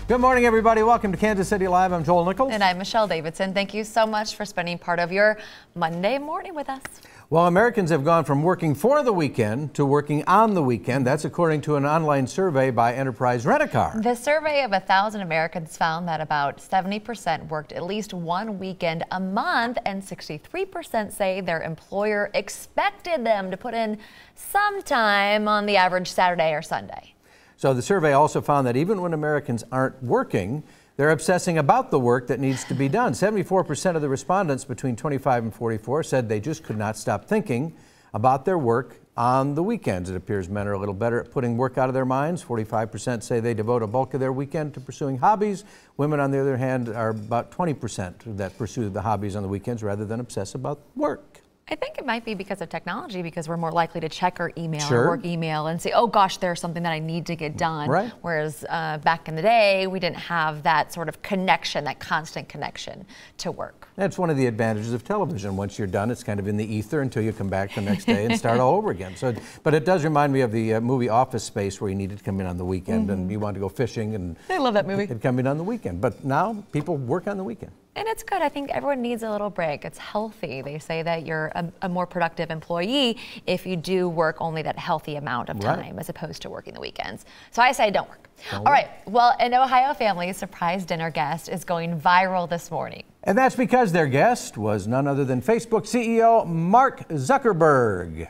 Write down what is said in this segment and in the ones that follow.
Good morning, everybody. Welcome to Kansas City Live. I'm Joel Nichols. And I'm Michelle Davidson. Thank you so much for spending part of your Monday morning with us. Well, Americans have gone from working for the weekend to working on the weekend. That's according to an online survey by Enterprise Rent-A-Car. The survey of 1,000 Americans found that about 70% worked at least one weekend a month, and 63% say their employer expected them to put in some time on the average Saturday or Sunday. So the survey also found that even when Americans aren't working, they're obsessing about the work that needs to be done. 74% of the respondents between 25 and 44 said they just could not stop thinking about their work on the weekends. It appears men are a little better at putting work out of their minds. 45% say they devote a bulk of their weekend to pursuing hobbies. Women, on the other hand, are about 20% that pursue the hobbies on the weekends rather than obsess about work. I think it might be because of technology, because we're more likely to check our email, Sure. our work email, and say, oh gosh, there's something that I need to get done. Right. Whereas back in the day, we didn't have that sort of connection, that constant connection to work. That's one of the advantages of television. Once you're done, it's kind of in the ether until you come back the next day and start all over again. So, but it does remind me of the movie Office Space, where you needed to come in on the weekend and you wanted to go fishing, and I love that movie. It'd come in on the weekend. But now people work on the weekend. And it's good. I think everyone needs a little break. It's healthy. They say that you're a more productive employee if you do work only that healthy amount of time, as opposed to working the weekends. So I say don't work. All right. Well, an Ohio family's surprise dinner guest is going viral this morning. And that's because their guest was none other than Facebook CEO Mark Zuckerberg.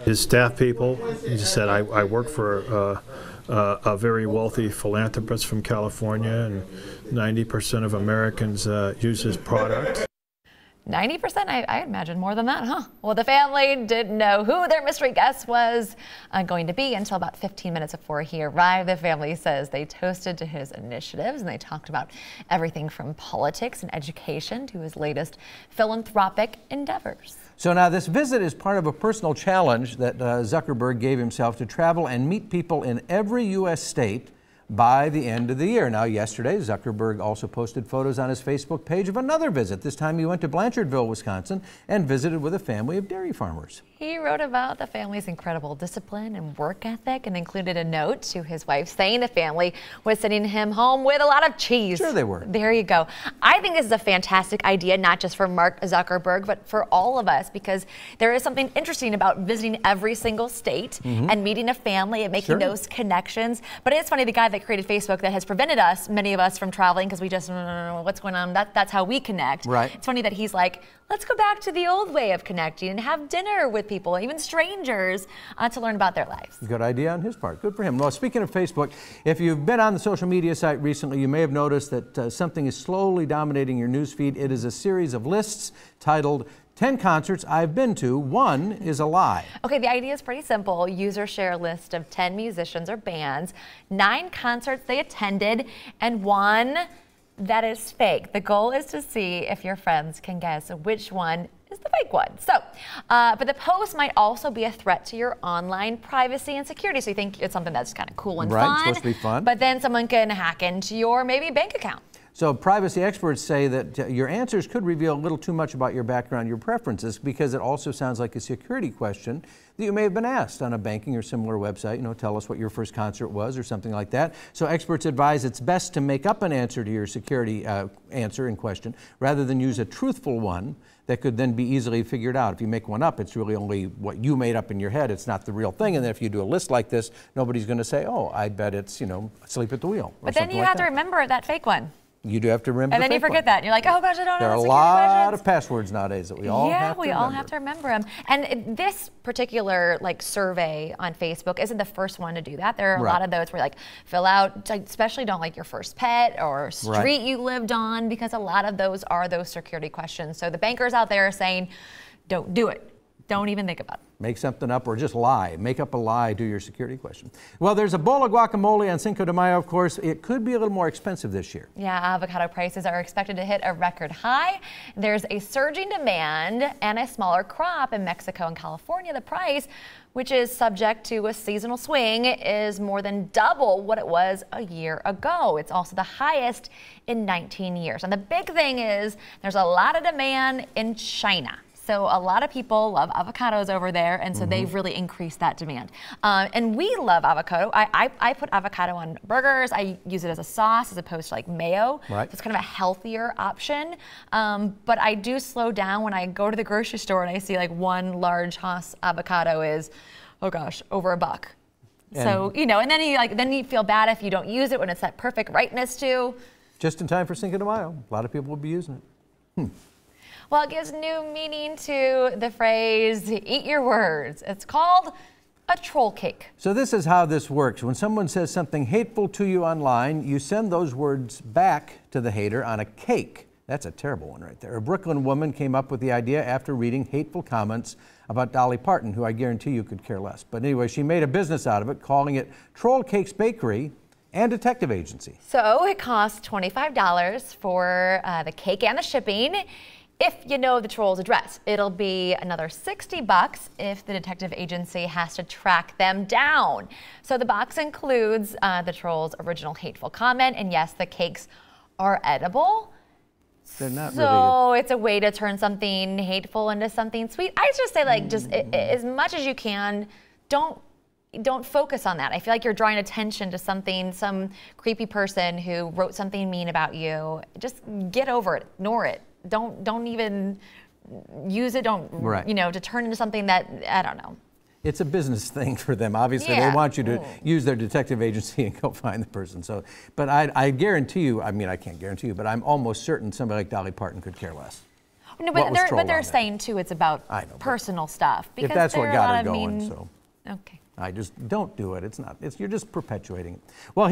His staff people, he just said, I work for a very wealthy philanthropist from California, and 90% of Americans use his product. 90%? I imagine more than that, huh? Well, the family didn't know who their mystery guest was going to be until about 15 minutes before he arrived. The family says they toasted to his initiatives, and they talked about everything from politics and education to his latest philanthropic endeavors. So now this visit is part of a personal challenge that Zuckerberg gave himself to travel and meet people in every U.S. state by the end of the year. Now, yesterday, Zuckerberg also posted photos on his Facebook page of another visit. This time he went to Blanchardville, Wisconsin, and visited with a family of dairy farmers. He wrote about the family's incredible discipline and work ethic, and included a note to his wife saying the family was sending him home with a lot of cheese. Sure they were. There you go. I think this is a fantastic idea, not just for Mark Zuckerberg, but for all of us, because there is something interesting about visiting every single state and meeting a family and making those connections. But it's funny, the guy that created Facebook that has prevented us, many of us, from traveling because we just don't know what's going on. That's how we connect. Right. It's funny that he's like, let's go back to the old way of connecting and have dinner with people, even strangers, to learn about their lives. Good idea on his part. Good for him. Well, speaking of Facebook, if you've been on the social media site recently, you may have noticed that something is slowly dominating your newsfeed. It is a series of lists titled 10 concerts I've been to, one is a lie. Okay, the idea is pretty simple. Users share a list of 10 musicians or bands, 9 concerts they attended, and 1 that is fake. The goal is to see if your friends can guess which one is the fake one. So, but the post might also be a threat to your online privacy and security. So you think it's something that's kind of cool and fun. It's supposed to be fun. But then someone can hack into your maybe bank account. So privacy experts say that your answers could reveal a little too much about your background, your preferences, because it also sounds like a security question that you may have been asked on a banking or similar website. You know, tell us what your first concert was or something like that. So experts advise it's best to make up an answer to your security answer in question rather than use a truthful one that could then be easily figured out. If you make one up, it's really only what you made up in your head. It's not the real thing. And then if you do a list like this, nobody's going to say, oh, I bet it's, you know, asleep at the wheel. But then you have to remember that fake one. You do have to remember. And then you forget that. And you're like, oh gosh, I don't know. There are a lot of passwords nowadays that we all have to remember. Yeah, we all have to remember them. And this particular survey on Facebook isn't the first one to do that. There are a lot of those where fill out, especially don't like your first pet or street you lived on, because a lot of those are those security questions. So the bankers out there are saying, don't do it. Don't even think about it. Make something up or just lie. Make up a lie, do your security question. Well, there's a bowl of guacamole on Cinco de Mayo, of course. It could be a little more expensive this year. Yeah, avocado prices are expected to hit a record high. There's a surging demand and a smaller crop in Mexico and California. The price, which is subject to a seasonal swing, is more than double what it was a year ago. It's also the highest in 19 years. And the big thing is there's a lot of demand in China. So a lot of people love avocados over there, and so they've really increased that demand. And we love avocado. I put avocado on burgers. I use it as a sauce as opposed to like mayo. Right. So it's kind of a healthier option. But I do slow down when I go to the grocery store and I see like one large Hass avocado is, oh gosh, over $1. So, you know, and then you feel bad if you don't use it when it's that perfect ripeness too. Just in time for Cinco de Mayo. A lot of people will be using it. Well, it gives new meaning to the phrase, eat your words. It's called a troll cake. So this is how this works. When someone says something hateful to you online, you send those words back to the hater on a cake. That's a terrible one right there. A Brooklyn woman came up with the idea after reading hateful comments about Dolly Parton, who I guarantee you could care less. But anyway, she made a business out of it, calling it Troll Cakes Bakery and Detective Agency. So it costs $25 for the cake and the shipping. If you know the troll's address, it'll be another $60 if the detective agency has to track them down. So the box includes the troll's original hateful comment, and yes, the cakes are edible. They're not so it's a way to turn something hateful into something sweet. I just say, like, just as much as you can, don't focus on that. I feel like you're drawing attention to something, some creepy person who wrote something mean about you. Just get over it, ignore it. Don't even use it. Don't, you know, to turn into something that, I don't know. It's a business thing for them. Obviously, they want you to use their detective agency and go find the person. So, but I guarantee you, I mean, I can't guarantee you, but I'm almost certain somebody like Dolly Parton could care less. No, but they're saying too, it's about personal stuff. Because if that's what got her going, mean, so. Okay. I just don't do it. It's not. You're just perpetuating it. Well.